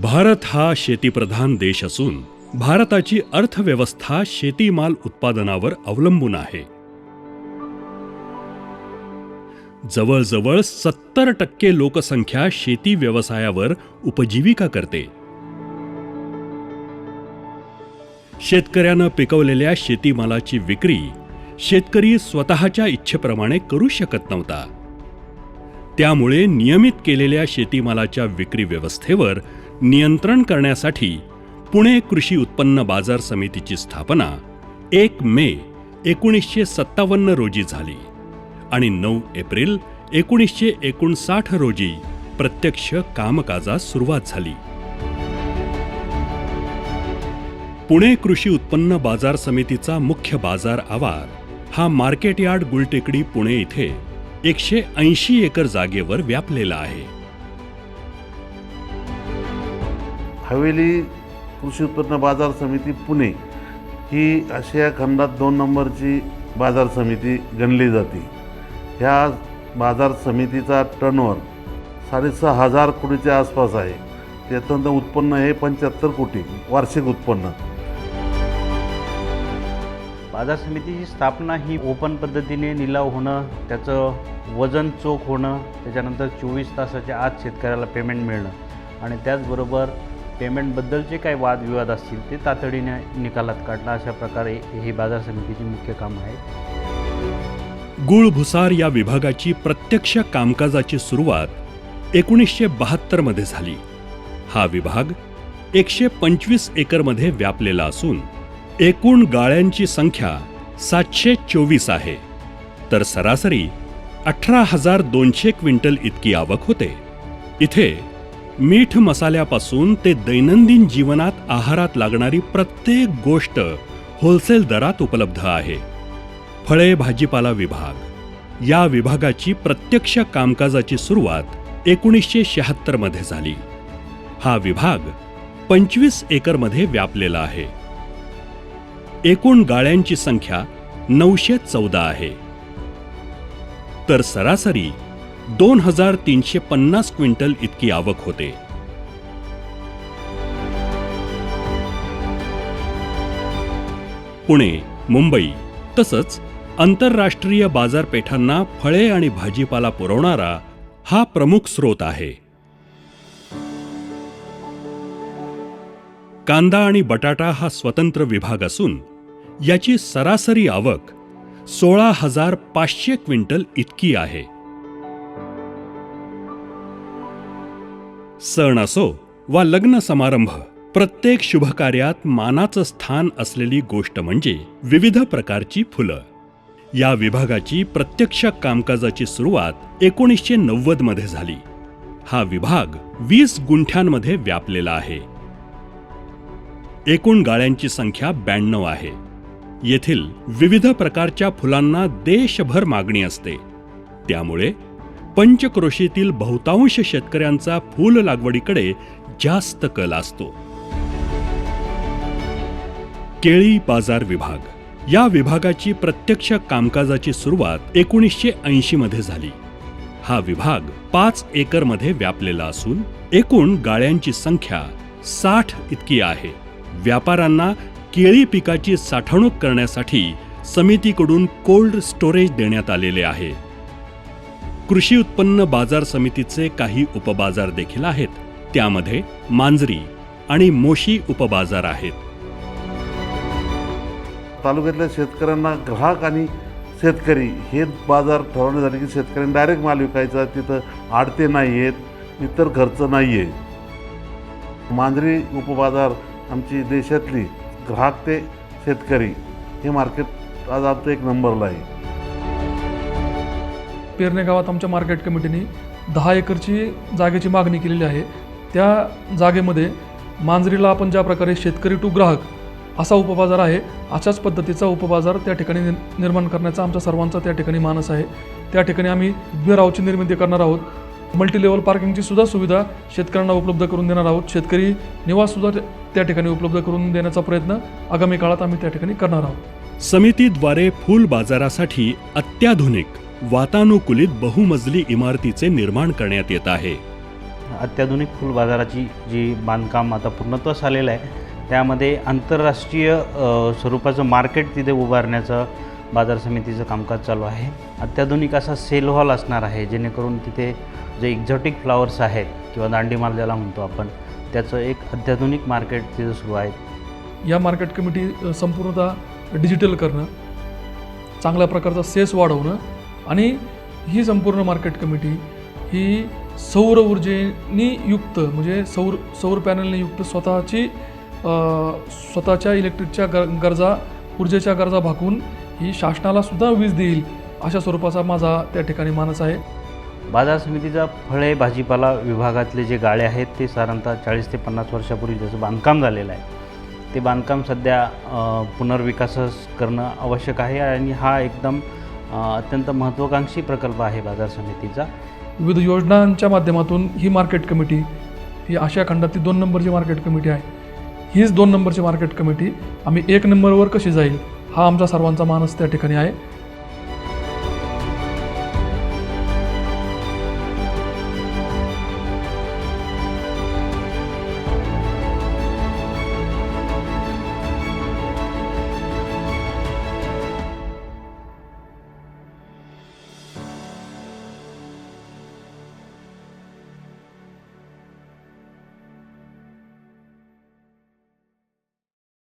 भारत हा शेतीप्रधान देश असून भारताची अर्थव्यवस्था शेतीमाल उत्पादनावर अवलंबून आहे. जवळजवळ 70% लोकसंख्या शेती व्यवसायावर उपजीविका करते. शेतकऱ्यानं पिकवलेल्या शेतीमालाची विक्री शेतकरी स्वतःच्या इच्छेप्रमाणे करू शकत नव्हता. त्यामुळे नियमित केलेल्या शेतीमालाच्या विक्री व्यवस्थेवर नियंत्रण करण्यासाठी पुणे कृषी उत्पन्न बाजार समितीची स्थापना 1 मे 1957 रोजी झाली आणि 9 एप्रिल 1959 रोजी प्रत्यक्ष कामकाजास सुरुवात झाली. पुणे कृषी उत्पन्न बाजार समितीचा मुख्य बाजार आवार हा मार्केट यार्ड गुलटेकडी पुणे इथे 180 एकर जागेवर व्यापलेला आहे. हवेली कृषी उत्पन्न बाजार समिती पुणे ही आशिया खंडात 2 नंबरची बाजार समिती गणली जाते. ह्या बाजार समितीचा टर्नओव्हर 6,500 कोटीच्या आसपास आहे. त्यातून उत्पन्न हे 75 कोटी वार्षिक उत्पन्न. बाजार समितीची स्थापना ही ओपन पद्धतीने निलाव होणं, त्याचं वजन चोख होणं, त्याच्यानंतर 24 तासाच्या आत शेतकऱ्याला पेमेंट मिळणं आणि त्याचबरोबर पेमेंटबद्दलचे काही वादविवाद असतील ते तातडीने निकालात काढणं, अशा प्रकारे ही बाजार समितीची मुख्य कामं आहेत. गूळ भुसार या विभागाची प्रत्यक्ष कामकाजाची सुरुवात 1972 मध्ये झाली. हा विभाग 125 एकरमध्ये व्यापलेला असून एकूण गाळ्यांची संख्या 724 आहे, तर सरासरी 18,200 क्विंटल इतकी आवक होते. इथे मीठ मसाल्यापासून ते दैनंदिन जीवनात आहारात लागणारी प्रत्येक गोष्ट होलसेल दरात उपलब्ध आहे. फळे भाजीपाला विभाग या विभागाची प्रत्यक्ष कामकाजाची सुरुवात 1976 मध्ये झाली. हा विभाग 25 एकरमध्ये व्यापलेला आहे. एकूण गाळ्यांची संख्या 914 आहे, तर सरासरी 2,350 क्विंटल इतकी आवक होते. पुणे, मुंबई तसंच आंतरराष्ट्रीय बाजारपेठांना फळे आणि भाजीपाला पुरवणारा हा प्रमुख स्रोत आहे. कांदा आणि बटाटा हा स्वतंत्र विभाग असून याची सरासरी आवक 16,500 क्विंटल इतकी आहे. सण असो वा लग्न समारंभ, प्रत्येक शुभकार्यात मानाचं स्थान असलेली गोष्ट म्हणजे विविध प्रकारची फुलं. या विभागाची प्रत्यक्ष कामकाजाची सुरुवात 1990 मध्ये झाली. हा विभाग 20 गुंठ्यांमध्ये व्यापलेला आहे. एकूण गाळ्यांची संख्या 92 आहे. येथील विविध प्रकारच्या फुलांना देशभर मागणी असते. त्यामुळे पंचक्रोशीतील बहुतांश शेतकऱ्यांचा फूल लागवडीकडे जास्त कल असतो. केळी बाजार विभाग या विभागाची प्रत्यक्ष कामकाजाची सुरुवात 1980 मध्ये झाली. हा विभाग 5 एकरमध्ये व्यापलेला असून एकूण गाळ्यांची संख्या 60 इतकी आहे. व्यापाऱ्यांना केळी पिकाची साठवणूक करण्यासाठी समितीकडून कोल्ड स्टोरेज देण्यात आलेले आहे. कृषी उत्पन्न बाजार समितीचे काही उपबाजार देखील आहेत. त्यामध्ये मांजरी आणि मोशी उपबाजार आहेत. तालुक्यातल्या शेतकऱ्यांना ग्राहक आणि शेतकरी हे बाजार ठरवण्यासाठी की शेतकऱ्यांनी डायरेक्ट माल विकायचा, तिथं आडते नाही आहेत, इतर खर्च नाही आहे. मांजरी उपबाजार आमची देशातली ग्राहक ते शेतकरी हे मार्केट आज आमचं 1 नंबरला आहे. पेरणे गावात आमच्या मार्केट कमिटीने 10 एकरची जागेची मागणी केलेली आहे. त्या जागेमध्ये मांजरीला आपण ज्या प्रकारे शेतकरी टू ग्राहक असा उपबाजार आहे, अशाच पद्धतीचा उपबाजार त्या ठिकाणी निर्माण करण्याचा आमचा सर्वांचा त्या ठिकाणी मानस आहे. त्या ठिकाणी आम्ही बिअरावची निर्मिती करणार आहोत. मल्टीलेवल पार्किंगची सुद्धा सुविधा शेतकऱ्यांना उपलब्ध करून देणार आहोत. शेतकरी निवाससुद्धा त्या ठिकाणी उपलब्ध करून देण्याचा प्रयत्न आगामी काळात आम्ही त्या ठिकाणी करणार आहोत. समितीद्वारे फूल बाजारासाठी अत्याधुनिक वातानुकूलित बहुमजली इमारतीचे निर्माण करण्यात येत आहे. अत्याधुनिक फुल बाजाराची जी बांधकाम आता पूर्णत्वास आलेलं आहे, त्यामध्ये आंतरराष्ट्रीय स्वरूपाचं मार्केट तिथे उभारण्याचं बाजार समितीचं कामकाज चालू आहे. अत्याधुनिक असा सेल हॉल असणार आहे, जेणेकरून तिथे जे एक्झॉटिक फ्लॉवर्स आहेत किंवा दांडीमाल ज्याला म्हणतो आपण, त्याचं एक अत्याधुनिक मार्केट तिथं सुरू आहे. या मार्केट कमिटी संपूर्णतः डिजिटल करणं, चांगल्या प्रकारचा सेस वाढवणं आणि ही संपूर्ण मार्केट कमिटी ही सौर ऊर्जेनी युक्त म्हणजे सौर पॅनलने युक्त स्वतःच्या इलेक्ट्रिकच्या गरजा, ऊर्जेच्या गरजा भागवून ही शासनाला सुद्धा वीज देईल अशा स्वरूपाचा माझा त्या ठिकाणी मानस आहे. बाजार समितीचा फळे भाजीपाला विभागातले जे गाळे आहेत ते साधारणतः 40 ते 50 वर्षापूर्वी ज्याचं बांधकाम झालेलं आहे, ते बांधकाम सध्या पुनर्विकास करणं आवश्यक आहे आणि हा एकदम अत्यंत महत्त्वाकांक्षी प्रकल्प आहे बाजार समितीचा. विविध योजनांच्या माध्यमातून ही मार्केट कमिटी ही आशिया खंडातली 2 नंबरची मार्केट कमिटी आहे. हीच 2 नंबरची मार्केट कमिटी आम्ही 1 नंबरवर कशी जाईल हा आमचा सर्वांचा मानस त्या ठिकाणी आहे.